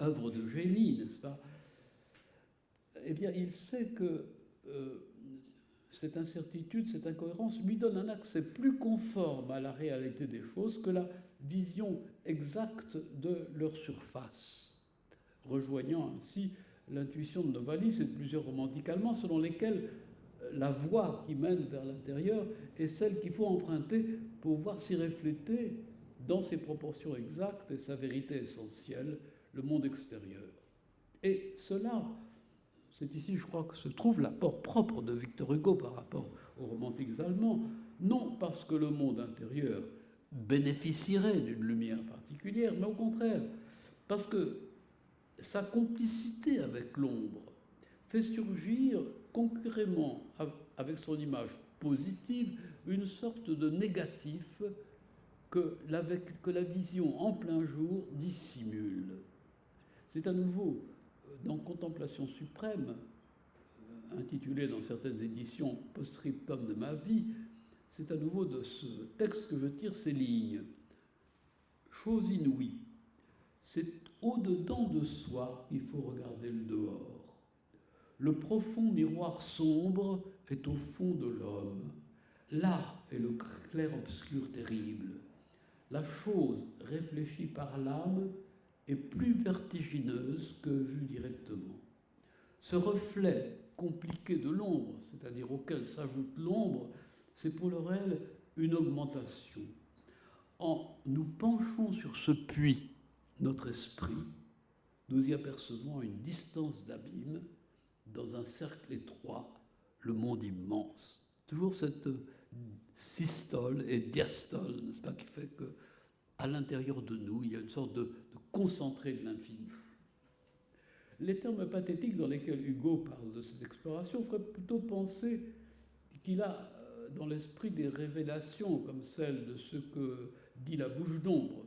œuvre de génie, n'est-ce pas? eh bien, il sait que cette incertitude, cette incohérence lui donne un accès plus conforme à la réalité des choses que la vision exacte de leur surface, rejoignant ainsi l'intuition de Novalis et de plusieurs romantiques allemands selon lesquels la voie qui mène vers l'intérieur est celle qu'il faut emprunter pour voir s'y refléter dans ses proportions exactes et sa vérité essentielle, le monde extérieur. Et cela, c'est ici, je crois, que se trouve l'apport propre de Victor Hugo par rapport aux romantiques allemands, non parce que le monde intérieur bénéficierait d'une lumière particulière, mais au contraire, parce que sa complicité avec l'ombre fait surgir concurremment avec son image positive une sorte de négatif que la vision en plein jour dissimule. C'est à nouveau dans Contemplation suprême, intitulé dans certaines éditions Post-scriptum de ma vie, c'est à nouveau de ce texte que je tire ces lignes. Chose inouïe, c'est au-dedans de soi qu'il faut regarder le dehors. Le profond miroir sombre est au fond de l'homme. Là est le clair-obscur terrible. La chose réfléchie par l'âme est plus vertigineuse que vue directement. Ce reflet compliqué de l'ombre, c'est-à-dire auquel s'ajoute l'ombre, c'est pour le réel une augmentation. En nous penchant sur ce puits, notre esprit, nous y apercevons à une distance d'abîme, dans un cercle étroit, le monde immense. Toujours cette systole et diastole, n'est-ce pas, qui fait que à l'intérieur de nous, il y a une sorte de concentré de l'infini. Les termes pathétiques dans lesquels Hugo parle de ces explorations feraient plutôt penser qu'il a dans l'esprit des révélations comme celle de ce que dit la bouche d'ombre.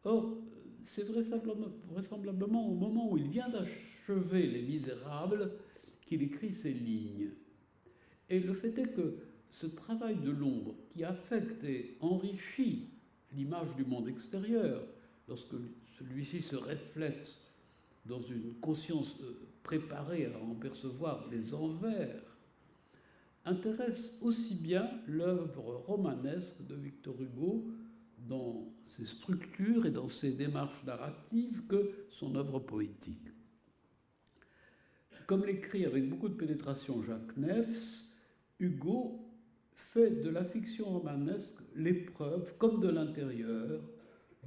Or, c'est vraisemblablement au moment où il vient d'achever Les Misérables qu'il écrit ces lignes. Et le fait est que ce travail de l'ombre qui affecte et enrichit l'image du monde extérieur, lorsque celui-ci se reflète dans une conscience préparée à en percevoir les envers, intéresse aussi bien l'œuvre romanesque de Victor Hugo dans ses structures et dans ses démarches narratives que son œuvre poétique. Comme l'écrit avec beaucoup de pénétration Jacques Neefs, Hugo fait de la fiction romanesque l'épreuve, comme de l'intérieur,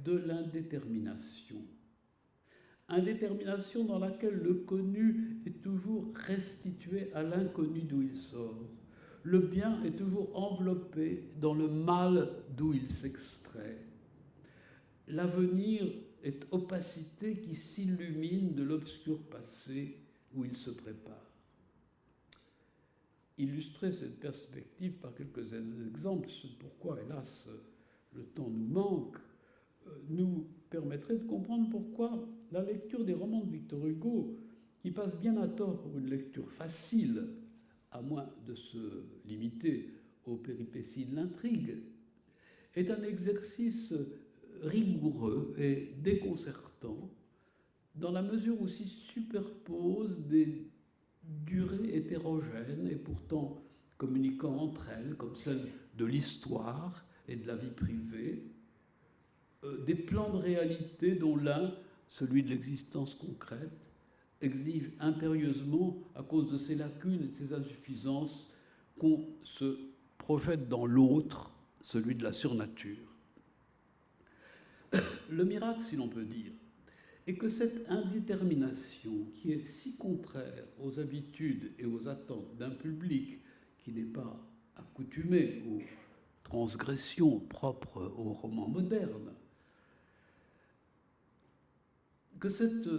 de l'indétermination. Indétermination dans laquelle le connu est toujours restitué à l'inconnu d'où il sort. Le bien est toujours enveloppé dans le mal d'où il s'extrait. L'avenir est opacité qui s'illumine de l'obscur passé où il se prépare. Illustrer cette perspective par quelques exemples, c'est pourquoi, hélas, le temps nous manque, nous permettrait de comprendre pourquoi la lecture des romans de Victor Hugo, qui passe bien à tort pour une lecture facile, à moins de se limiter aux péripéties de l'intrigue, est un exercice rigoureux et déconcertant, dans la mesure où s'y superposent des durées hétérogènes et pourtant communiquant entre elles, comme celle de l'histoire et de la vie privée, des plans de réalité dont l'un, celui de l'existence concrète, exige impérieusement, à cause de ses lacunes et de ses insuffisances, qu'on se projette dans l'autre, celui de la surnature. Le miracle, si l'on peut dire, est que cette indétermination, qui est si contraire aux habitudes et aux attentes d'un public qui n'est pas accoutumé aux transgressions propres aux romans modernes, que cette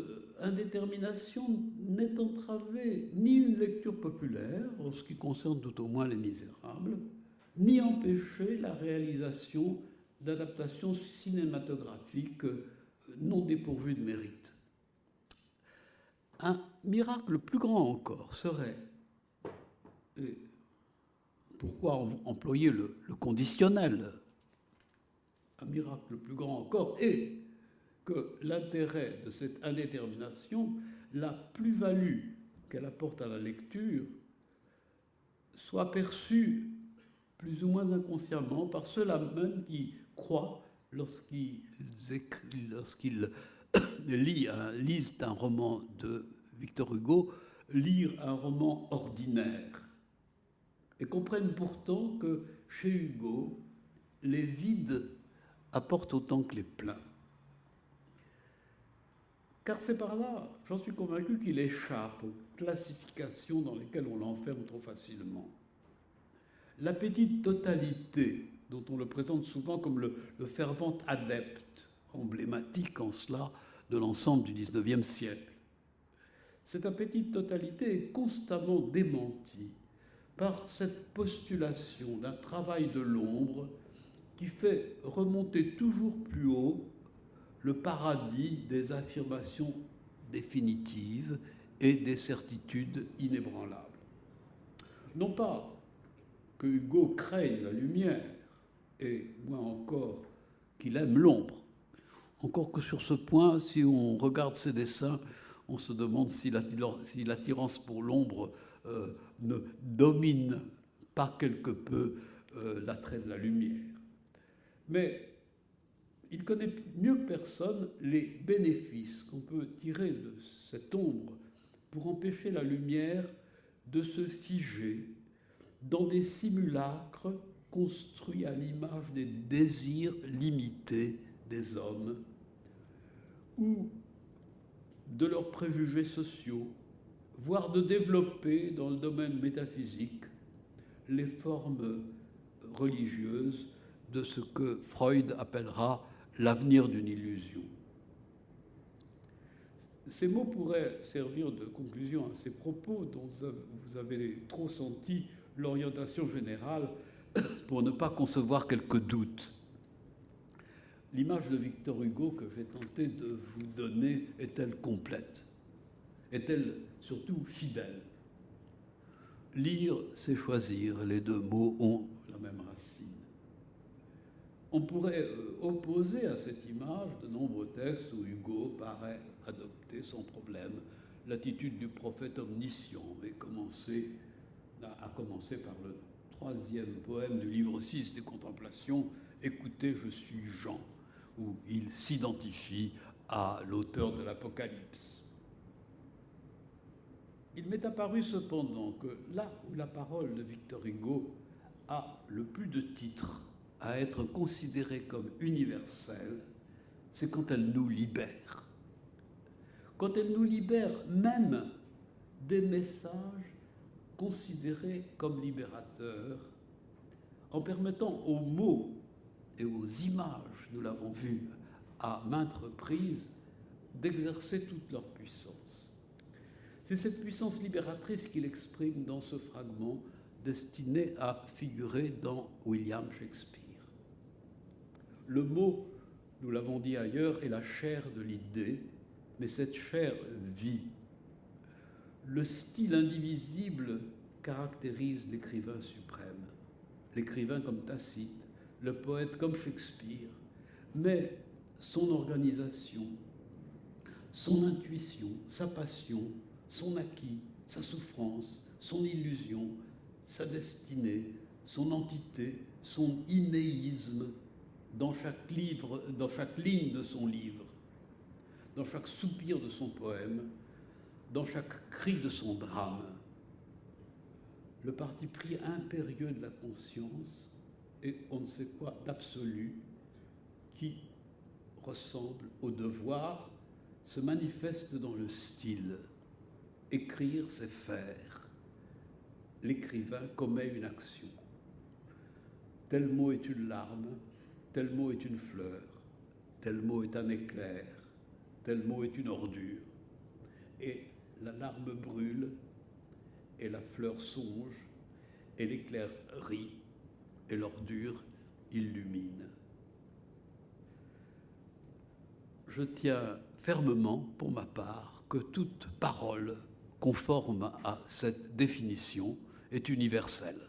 indétermination n'est entravée ni une lecture populaire, en ce qui concerne tout au moins Les Misérables, ni empêcher la réalisation d'adaptations cinématographiques non dépourvues de mérite. Un miracle plus grand encore serait, et pourquoi employer le conditionnel, un miracle plus grand encore est que l'intérêt de cette indétermination, la plus-value qu'elle apporte à la lecture soit perçue plus ou moins inconsciemment par ceux-là même qui croient, lorsqu'ils lisent un roman de Victor Hugo, lire un roman ordinaire, et comprennent pourtant que chez Hugo, les vides apportent autant que les pleins. Car c'est par là, j'en suis convaincu, qu'il échappe aux classifications dans lesquelles on l'enferme trop facilement. La petite totalité, dont on le présente souvent comme le fervent adepte, emblématique en cela de l'ensemble du XIXe siècle, cette appétit de totalité est constamment démentie par cette postulation d'un travail de l'ombre qui fait remonter toujours plus haut le paradis des affirmations définitives et des certitudes inébranlables. Non pas que Hugo craigne la lumière, et moins encore qu'il aime l'ombre. Encore que sur ce point, si on regarde ses dessins, on se demande si l'attirance pour l'ombre ne domine pas quelque peu l'attrait de la lumière. Mais il connaît mieux que personne les bénéfices qu'on peut tirer de cette ombre pour empêcher la lumière de se figer dans des simulacres construits à l'image des désirs limités des hommes ou de leurs préjugés sociaux, voire de développer dans le domaine métaphysique les formes religieuses de ce que Freud appellera l'avenir d'une illusion. Ces mots pourraient servir de conclusion à ces propos dont vous avez trop senti l'orientation générale pour ne pas concevoir quelques doutes. L'image de Victor Hugo que j'ai tenté de vous donner est-elle complète? Est-elle surtout fidèle? Lire, c'est choisir. Les deux mots ont la même racine. On pourrait opposer à cette image de nombreux textes où Hugo paraît adopter sans problème l'attitude du prophète omniscient et à commencer par le troisième poème du livre 6 des Contemplations, « Écoutez, je suis Jean », où il s'identifie à l'auteur de l'Apocalypse. Il m'est apparu cependant que là où la parole de Victor Hugo a le plus de titres à être considérée comme universelle, c'est quand elle nous libère. Quand elle nous libère même des messages considérés comme libérateurs, en permettant aux mots et aux images, nous l'avons vu à maintes reprises, d'exercer toute leur puissance. C'est cette puissance libératrice qu'il exprime dans ce fragment destiné à figurer dans William Shakespeare. Le mot, nous l'avons dit ailleurs, est la chair de l'idée, mais cette chair vit. Le style indivisible caractérise l'écrivain suprême, l'écrivain comme Tacite, le poète comme Shakespeare, mais son organisation, son intuition, sa passion, son acquis, sa souffrance, son illusion, sa destinée, son entité, son inéisme, dans chaque ligne de son livre, dans chaque soupir de son poème, dans chaque cri de son drame. Le parti pris impérieux de la conscience et on ne sait quoi d'absolu qui ressemble au devoir se manifeste dans le style. Écrire, c'est faire. L'écrivain commet une action. Tel mot est une larme, tel mot est une fleur, tel mot est un éclair, tel mot est une ordure. Et la larme brûle, et la fleur songe, et l'éclair rit, et l'ordure illumine. Je tiens fermement, pour ma part, que toute parole conforme à cette définition est universelle.